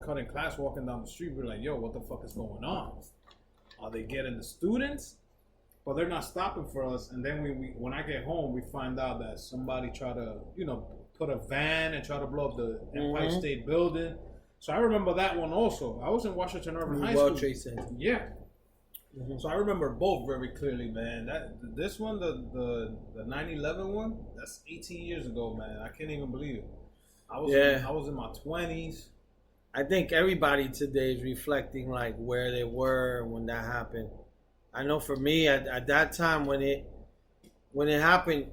cutting class, walking down the street. We're like, yo, what the fuck is going on? Are they getting the students? But they're not stopping for us. And then when I get home, we find out that somebody tried to, put a van and try to blow up the Empire State Building. So I remember that one also. I was in Washington Urban High School. World Trade Center. Yeah. So I remember both very clearly, man. This one, the 9/11 one, that's 18 years ago, man. I can't even believe it. I was in my 20s. I think everybody today is reflecting like where they were when that happened. I know for me at that time when it happened,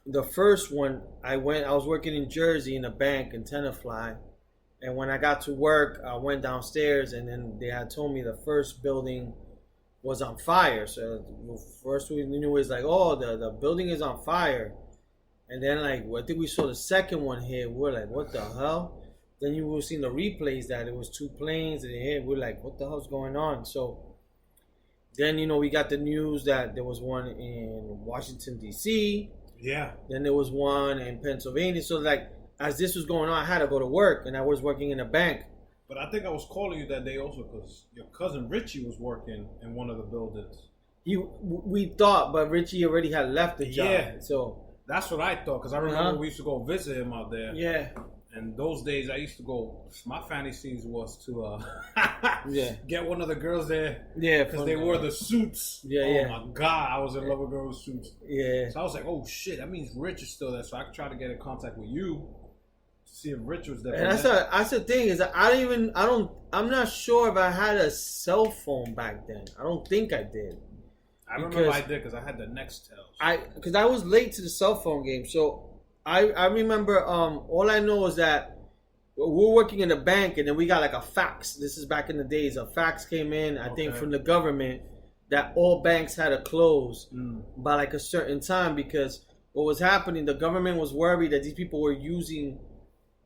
the first one I was working in Jersey in a bank in Tenafly, and when I got to work, I went downstairs and then they had told me the first building was on fire. So first we knew it was like, oh, the building is on fire, and then like I think we saw the second one hit. We're like, what the hell? Then you were seeing the replays that it was 2 planes and it hit. We're like, what the hell's going on? So then, we got the news that there was one in Washington, D.C. Yeah. Then there was one in Pennsylvania. So, like, as this was going on, I had to go to work, and I was working in a bank. But I think I was calling you that day also because your cousin Richie was working in one of the buildings. We thought, but Richie already had left the job. Yeah. So that's what I thought because I remember we used to go visit him out there. Yeah. And those days I used to go, my fantasies was to get one of the girls there. Yeah. Because they wore the suits. Yeah, my God, I was in love with girls with suits. Yeah. So I was like, oh shit, that means Rich is still there. So I could try to get in contact with you to see if Rich was there. And that's the thing is that I'm not sure if I had a cell phone back then. I don't think I did. I remember I did because I had the Nextel. Because I was late to the cell phone game, so I remember all I know is that we were working in a bank and then we got like a fax. This is back in the days. A fax came in, I think from the government, that all banks had to close by like a certain time because what was happening, the government was worried that these people were using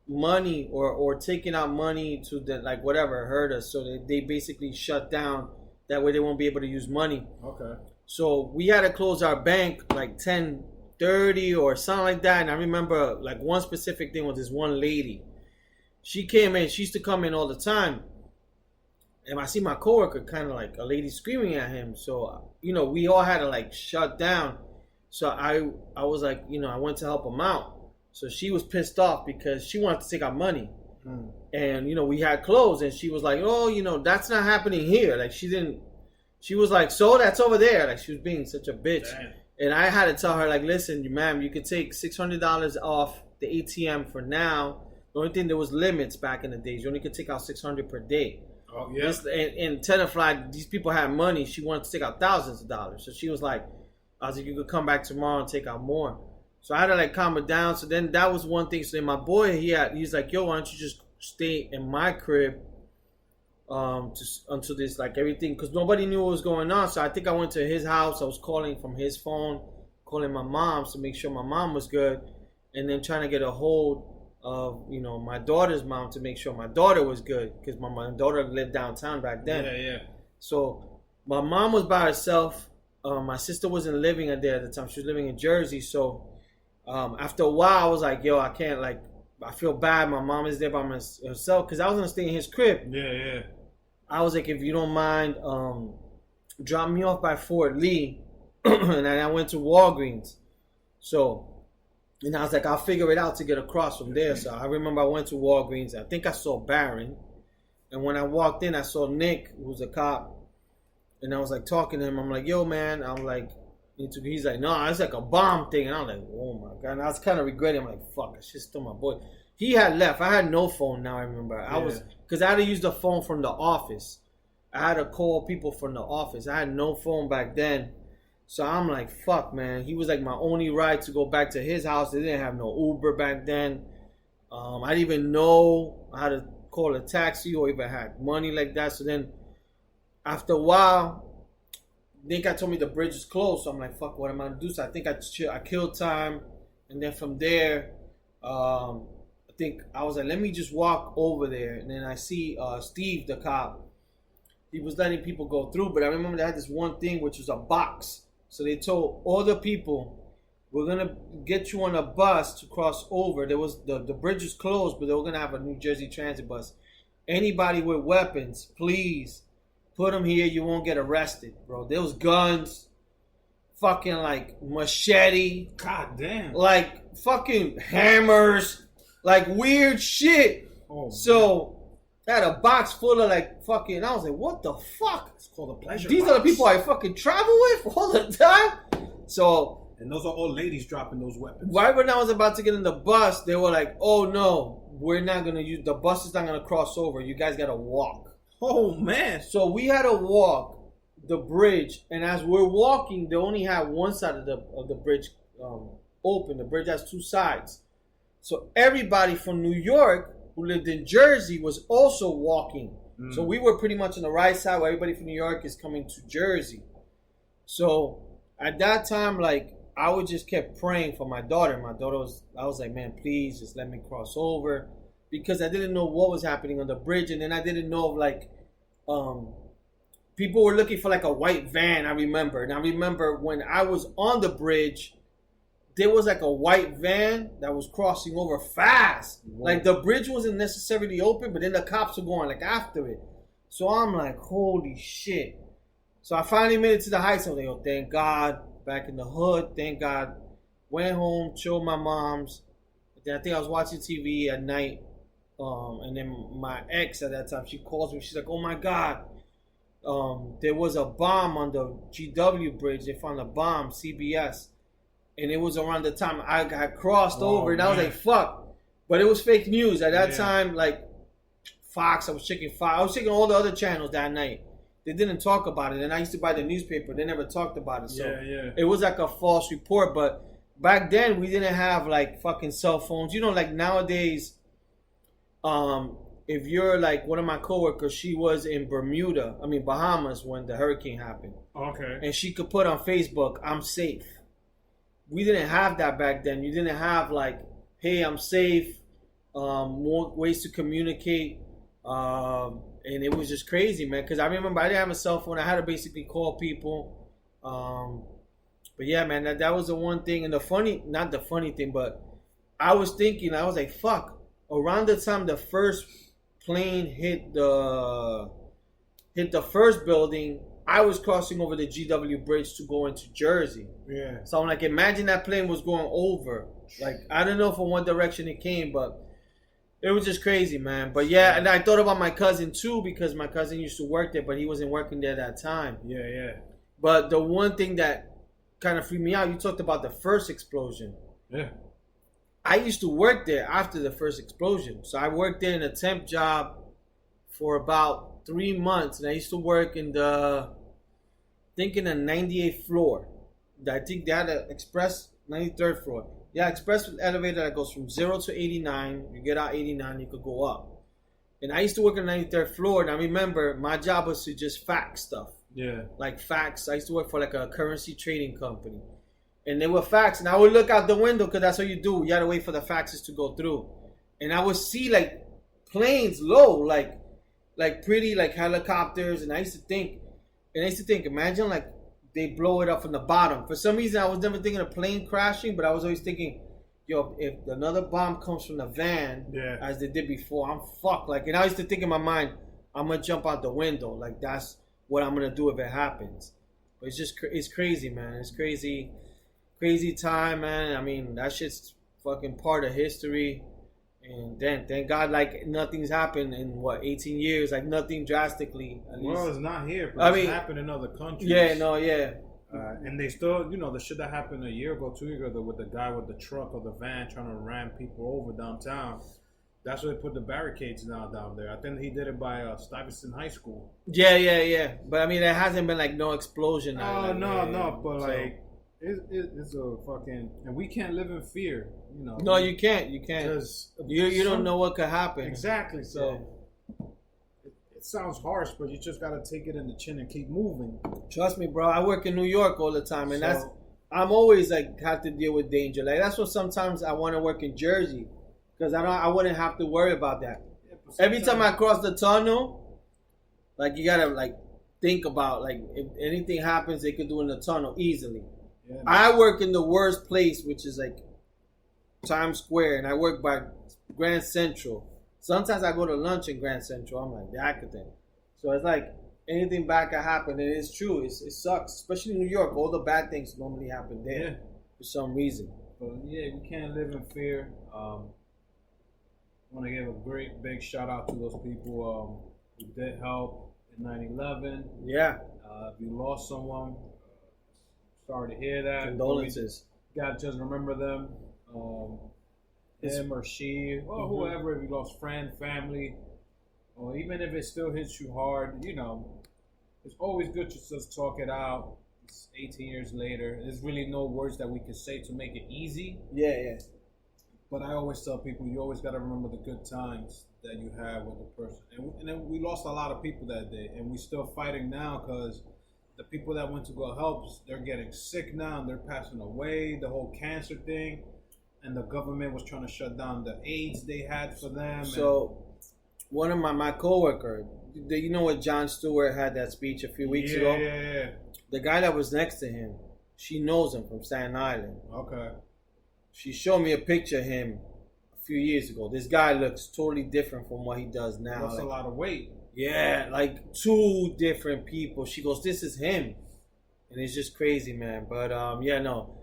money or taking out money to the, like whatever hurt us. So they basically shut down. That way they won't be able to use money. Okay. So we had to close our bank like 10:30 or something like that. And I remember like one specific thing was this one lady. She came in. She used to come in all the time. And I see my coworker kind of like a lady screaming at him. So, we all had to like shut down. So I was like, I went to help him out. So she was pissed off because she wanted to take our money. And, we had closed. And she was like, oh, that's not happening here. Like she was like, so that's over there. Like she was being such a bitch. Damn. And I had to tell her, like, listen, ma'am, you could take $600 off the ATM for now. The only thing, there was limits back in the days. You only could take out $600 per day. Oh, yeah. In Tenafly, these people had money. She wanted to take out thousands of dollars. So she was like, I was like, you could come back tomorrow and take out more. So I had to, like, calm her down. So then that was one thing. So then my boy, he's like, yo, why don't you just stay in my crib until this, like, everything, because nobody knew what was going on. So I think I went to his house. I was calling from his phone, calling my mom to make sure my mom was good, and then trying to get a hold of my daughter's mom to make sure my daughter was good, because my daughter lived downtown back then. Yeah. So my mom was by herself. My sister wasn't living there at the time. She was living in Jersey. So after a while, I was like, yo, I can't, like, I feel bad. My mom is there by herself because I was gonna stay in his crib. Yeah. I was like, if you don't mind, drop me off by Fort Lee. And then I went to Walgreens. So, and I was like, I'll figure it out to get across from there. So I remember I went to Walgreens. I think I saw Barron. And when I walked in, I saw Nick, who was a cop. And I was like talking to him. I'm like, yo, man. I'm like, he's like, no, it's like a bomb thing. And I'm like, oh my God. And I was kind of regretting. I'm like, fuck, I should still my boy. He had left. I had no phone now, I remember. Because I had to use the phone from the office. I had to call people from the office. I had no phone back then. So I'm like, fuck, man. He was like my only ride to go back to his house. They didn't have no Uber back then. I didn't even know how to call a taxi or even had money like that. So then after a while, Nick told me the bridge is closed. So I'm like, fuck, what am I going to do? So I think I killed time. And then from there, I think I was like, let me just walk over there. And then I see Steve, the cop. He was letting people go through. But I remember they had this one thing, which was a box. So they told all the people, we're going to get you on a bus to cross over. There was the bridge was closed, but they were going to have a New Jersey Transit bus. anybody with weapons, please put them here. You won't get arrested, bro. There was guns, fucking like machete, God damn, like fucking hammers, like weird shit. Oh, so I had a box full of like fucking. I was like, what the fuck? It's called a pleasure. These box. are the people I fucking travel with all the time. So, and those are old ladies dropping those weapons. right when I was about to get in the bus, they were like, "Oh no, we're not gonna use the bus. Is not gonna cross over. You guys gotta walk." Oh man! So we had to walk the bridge, and as we're walking, they only had one side of the bridge open. The bridge has two sides. So everybody from New York who lived in Jersey was also walking. So we were pretty much on the right side where everybody from New York is coming to Jersey. So at that time, like, I would just kept praying for my daughter. I was like, man, please just let me cross over. Because I didn't know what was happening on the bridge. And then I didn't know, like, people were looking for, like, a white van, I remember. And I remember when I was on the bridge, there was, like, a white van that was crossing over fast. Whoa. Like, the bridge wasn't necessarily open, but then the cops were going, like, after it. So I'm like, holy shit. So I finally made it to the heights. I was like, oh, thank God. Back in the hood, thank God. Went home, chilled my mom's. Then I think I was watching TV at night. And then my ex at that time, she calls me. She's like, oh, my God. There was a bomb on the GW bridge. They found a bomb, CBS. And it was around the time I got crossed over. And I was like, fuck. But it was fake news. At that time, like, Fox, I was checking Fox. I was checking all the other channels that night. They didn't talk about it. And I used to buy the newspaper. They never talked about it. So it was like a false report. But back then, we didn't have, like, fucking cell phones. You know, like, nowadays, if you're, like, one of my coworkers, she was in Bahamas when the hurricane happened. Okay. And she could put on Facebook, I'm safe. We didn't have that back then. You didn't have, like, hey, I'm safe, more ways to communicate. And it was just crazy, man. Because I remember I didn't have a cell phone. I had to basically call people. But yeah, man, that was the one thing. And not the funny thing, but I was thinking, I was like, fuck. Around the time the first plane hit the first building, I was crossing over the GW bridge to go into Jersey. Yeah. So I'm like, imagine that plane was going over. Like, I don't know from what direction it came, but it was just crazy, man. But yeah, and I thought about my cousin too, because my cousin used to work there, but he wasn't working there at that time. Yeah, yeah. But the one thing that kind of freaked me out, you talked about the first explosion. Yeah. I used to work there after the first explosion. So I worked there in a temp job for about 3 months. And I used to work in the 98th floor. I think they had an express 93rd floor. Yeah, express elevator that goes from 0 to 89. You get out 89, you could go up. And I used to work on the 93rd floor. And I remember my job was to just fax stuff. Yeah. Like fax. I used to work for like a currency trading company. And they would fax. And I would look out the window because that's what you do. You got to wait for the faxes to go through. And I would see like planes low, like pretty like helicopters. And I used to think, imagine like they blow it up from the bottom. For some reason, I was never thinking of plane crashing, but I was always thinking, yo, if another bomb comes from the van, as they did before, I'm fucked. Like, and I used to think in my mind, I'm going to jump out the window. Like, that's what I'm going to do if it happens. But it's just, it's crazy, man. It's crazy time, man. I mean, that shit's fucking part of history. And then, thank God, like, nothing's happened in, 18 years? Like, nothing drastically. At least. Well, it's not here, but it's happened in other countries. Yeah, no, yeah. And they still, the shit that happened a year ago, 2 years ago, with the guy with the truck or the van trying to ram people over downtown. That's where they put the barricades now down there. I think he did it by Stuyvesant High School. Yeah. But, I mean, there hasn't been, like, no explosion. Oh, no. But, like, it's a fucking... And we can't live in fear, No, you can't. You can't. Because you don't know what could happen. Exactly. So, it sounds harsh, but you just got to take it in the chin and keep moving. Trust me, bro. I work in New York all the time. And I'm always, like, have to deal with danger. Like, that's what sometimes I want to work in Jersey. Because I wouldn't have to worry about that. Yeah, every time I cross the tunnel, like, you got to, like, think about, like, if anything happens, they could do in the tunnel easily. Yeah, I work in the worst place, which is, like, Times Square. And I work by Grand Central. Sometimes I go to lunch in Grand Central. I'm like, that could thing. So it's like anything bad can happen, and it's true. It sucks, especially in New York. All the bad things normally happen there for some reason. But yeah, we can't live in fear. I want to give a great big shout out to those people who did help in 9/11. Yeah. If you lost someone, sorry to hear that. Condolences. You gotta just remember them. Him or she, or whoever, if you lost friend, family, or even if it still hits you hard, you know, it's always good to just talk it out. It's 18 years later. There's really no words that we can say to make it easy. Yeah. But I always tell people, you always got to remember the good times that you had with the person. And then we lost a lot of people that day, and we're still fighting now because the people that went to go help, they're getting sick now, and they're passing away. The whole cancer thing. And the government was trying to shut down the AIDS they had for them. So, one of my coworker, you know what Jon Stewart had that speech a few weeks ago? Yeah. The guy that was next to him, she knows him from Staten Island. Okay. She showed me a picture of him a few years ago. This guy looks totally different from what he does now. Lost a lot of weight. Yeah, like 2 different people. She goes, this is him. And it's just crazy, man. But, yeah, no.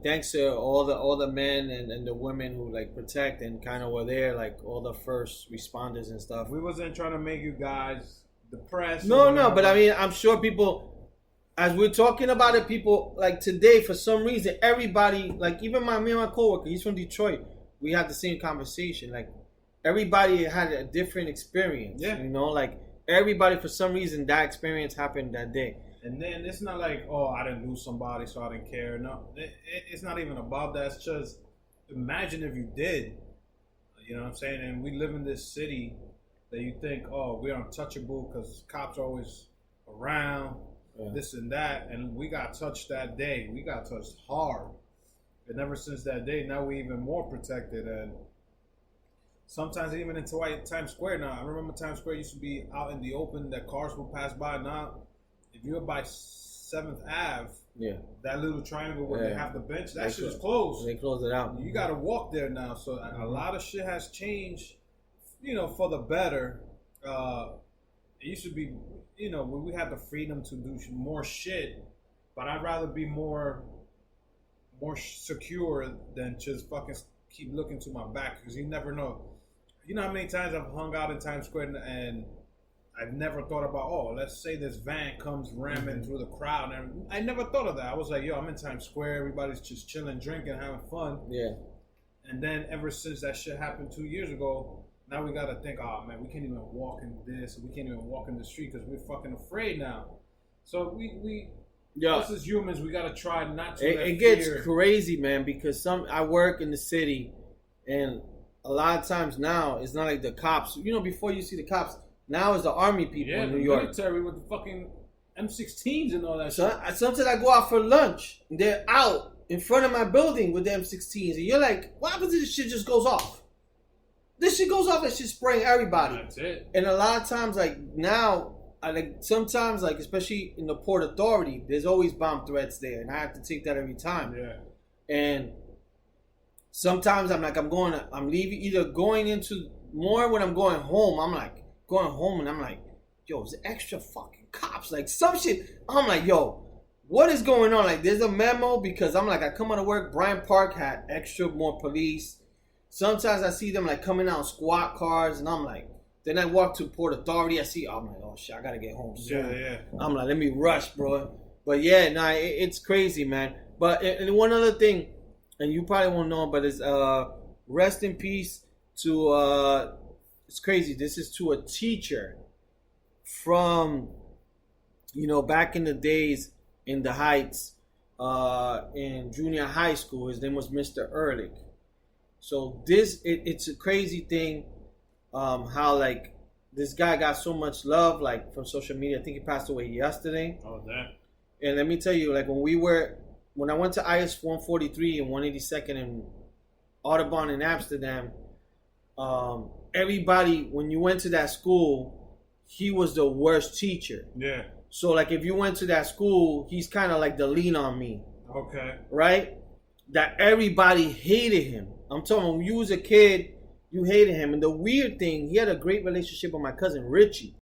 Thanks to all the men and the women who like protect and kind of were there, like all the first responders and stuff. We wasn't trying to make you guys depressed. No, but I mean, I'm sure people, as we're talking about it, people like today, for some reason, everybody, like even me and my coworker, he's from Detroit. We had the same conversation. Like everybody had a different experience. Yeah. You know, like everybody for some reason that experience happened that day. And then it's not like, oh, I didn't lose somebody, so I didn't care. No, it's not even about that. It's just, imagine if you did. You know what I'm saying? And we live in this city that you think, oh, we're untouchable because cops are always around, this and that. And we got touched that day. We got touched hard. And ever since that day, now we're even more protected. And sometimes even in Times Square now. I remember Times Square used to be out in the open that cars would pass by. Now, if you're by 7th Ave, that little triangle where they have the bench, that shit is closed. They closed it out. You got to walk there now. So a lot of shit has changed, you know, for the better. It used to be, you know, when we had the freedom to do more shit, but I'd rather be more secure than just fucking keep looking to my back, because you never know. You know how many times I've hung out in Times Square and I've never thought about, oh, let's say this van comes ramming through the crowd. And I never thought of that. I was like, yo, I'm in Times Square. Everybody's just chilling, drinking, having fun. Yeah. And then ever since that shit happened 2 years ago, now we got to think, oh, man, we can't even walk in this. We can't even walk in the street because we're fucking afraid now. So us as humans, we got to try not to let It gets fear. crazy, man, because I work in the city, and a lot of times now, it's not like the cops. You know, before you see the cops, now it's the army people in New York. Military with the fucking M16s and all that So shit. sometimes I go out for lunch, and they're out in front of my building with the M16s, and you're like, what happens if this shit just goes off? This shit goes off, and shit spraying everybody. That's it. And a lot of times, like now, sometimes, like especially in the Port Authority, there's always bomb threats there, and I have to take that every time. Yeah. And sometimes I'm leaving, either going into more when I'm going home. I'm like going home, and I'm like, yo, there's extra fucking cops, like some shit. I'm like, yo, what is going on? Like, there's a memo, because I'm like, I come out of work, Bryant Park had extra more police. Sometimes I see them like coming out in squad cars, and I'm like, then I walk to Port Authority, I'm like, oh shit, I gotta get home soon. Yeah. I'm like, let me rush, bro. But yeah, it's crazy, man. But and one other thing, and you probably won't know, but it's rest in peace to it's crazy. This is to a teacher from, you know, back in the days in the Heights, in junior high school. His name was Mr. Ehrlich. So it's a crazy thing, how like this guy got so much love like from social media. I think he passed away yesterday. Oh, that. And let me tell you, like when I went to IS 143 and 182nd in Audubon in Amsterdam, everybody, when you went to that school, he was the worst teacher. Yeah. So like if you went to that school, he's kind of like the lean on me. Okay. Right? That everybody hated him. I'm telling you, when you was a kid You hated him. And the weird thing, he had a great relationship with my cousin Richie.